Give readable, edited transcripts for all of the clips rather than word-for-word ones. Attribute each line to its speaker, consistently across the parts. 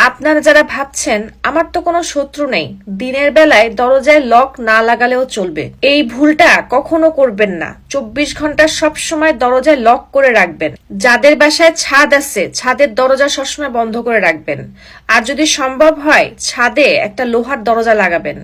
Speaker 1: আপনারা যারা ভাবছেন আমার তো কোনো শত্রু নেই, দিনের বেলায় দরজায় লক না লাগালেও চলবে, এই ভুলটা কখনো করবেন না। 24 ঘন্টা সবসময় দরজায় লক করে রাখবেন। যাদের বাসায় ছাদ আছে, ছাদের দরজা সবসময় বন্ধ করে রাখবেন। আর যদি সম্ভব হয় ছাদে একটা লোহার দরজা লাগাবেন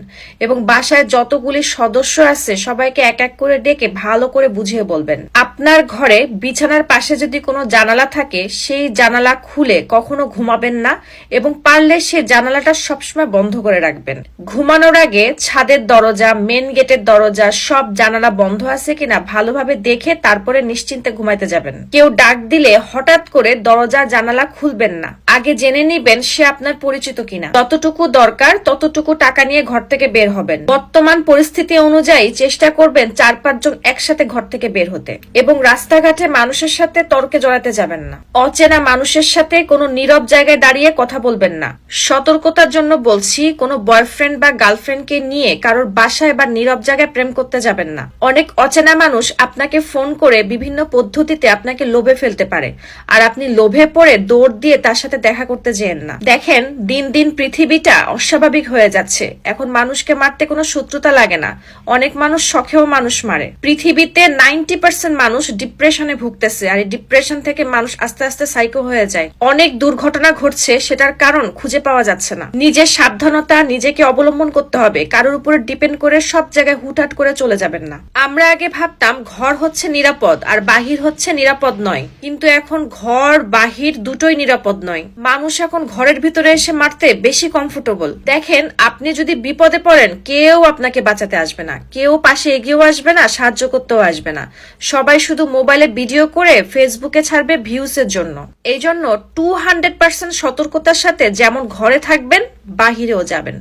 Speaker 1: এবং বাসায় যতগুলি সদস্য আছে সবাইকে এক এক করে ডেকে ভালো করে বুঝিয়ে বলবেন। আপনার ঘরে বিছানার পাশে যদি কোনো জানালা থাকে সেই জানালা খুলে কখনো ঘুমাবেন না এবং পারলে সে জানালাটা সবসময় বন্ধ করে রাখবেন। ঘুমানোর আগে ছাদের দরজা, মেন গেটের দরজা সব জানালা বন্ধ আছে কিনা ভালোভাবে দেখে তারপরে নিশ্চিন্তে ঘুমাইতে যাবেন। কেউ ডাক দিলে হঠাৎ করে দরজা জানালা খুলবেন না, আগে জেনে নিবেন সে আপনার পরিচিত কিনা। যতটুকু দরকার ততটুকু টাকা নিয়ে ঘর থেকে বের হবেন। বর্তমান পরিস্থিতি অনুযায়ী চেষ্টা করবেন 4-5 জন একসাথে ঘর থেকে বের হতে এবং রাস্তাঘাটে মানুষের সাথে তর্কে জড়াতে যাবেন না। অচেনা মানুষের সাথে কোনো নীরব জায়গায় দাঁড়িয়ে কথা বলবেন না। সতর্কতার জন্য বলছি, কোনো বয়ফ্রেন্ড বা গার্লফ্রেন্ডকে নিয়ে কারোর বাসায় বা নীরব জায়গায় প্রেম করতে যাবেন না। অনেক অচেনা মানুষ আপনাকে ফোন করে বিভিন্ন পদ্ধতিতে আপনাকে লোভে ফেলতে পারে, আর আপনি লোভে পড়ে দৌড় দিয়ে তার সাথে দেখা করতে যেন না। দেখেন, দিন দিন পৃথিবীটা অস্বাভাবিক হয়ে যাচ্ছে। এখন মানুষকে মারতে কোনো শত্রুতা লাগে না, অনেক মানুষ শখেও মানুষ মারে। পৃথিবীতে 90% মানুষ ডিপ্রেশনে ভুগতেছে, আর এই ডিপ্রেশন থেকে মানুষ আস্তে আস্তে সাইকো হয়ে যায়। অনেক দুর্ঘটনা ঘটছে, সেটার কারণ খুঁজে পাওয়া যাচ্ছে না। নিজের সাবধানতা নিজেকে অবলম্বন করতে হবে, কারোর উপরে ডিপেন্ড করে সব জায়গায় হুটহাট করে চলে যাবেন না। আমরা আগে ভাবতাম ঘর হচ্ছে নিরাপদ আর বাহির হচ্ছে নিরাপদ নয়, কিন্তু এখন ঘর বাহির দুটোই নিরাপদ নয়। মানুষ এখন ঘরের ভিতরে এসে মারতে বেশি কমফোর্টেবল। দেখেন, আপনি যদি বিপদে পড়েন কেউ আপনাকে বাঁচাতে আসবে না, কেউ পাশে এগিয়েও আসবে না, সাহায্য করতেও আসবে না। সবাই শুধু মোবাইলে ভিডিও করে ফেসবুকে ছাড়বে ভিউসের জন্য। এই জন্য 200% সতর্কতার সাথে যেমন ঘরে থাকবেন বাহিরেও যাবেন।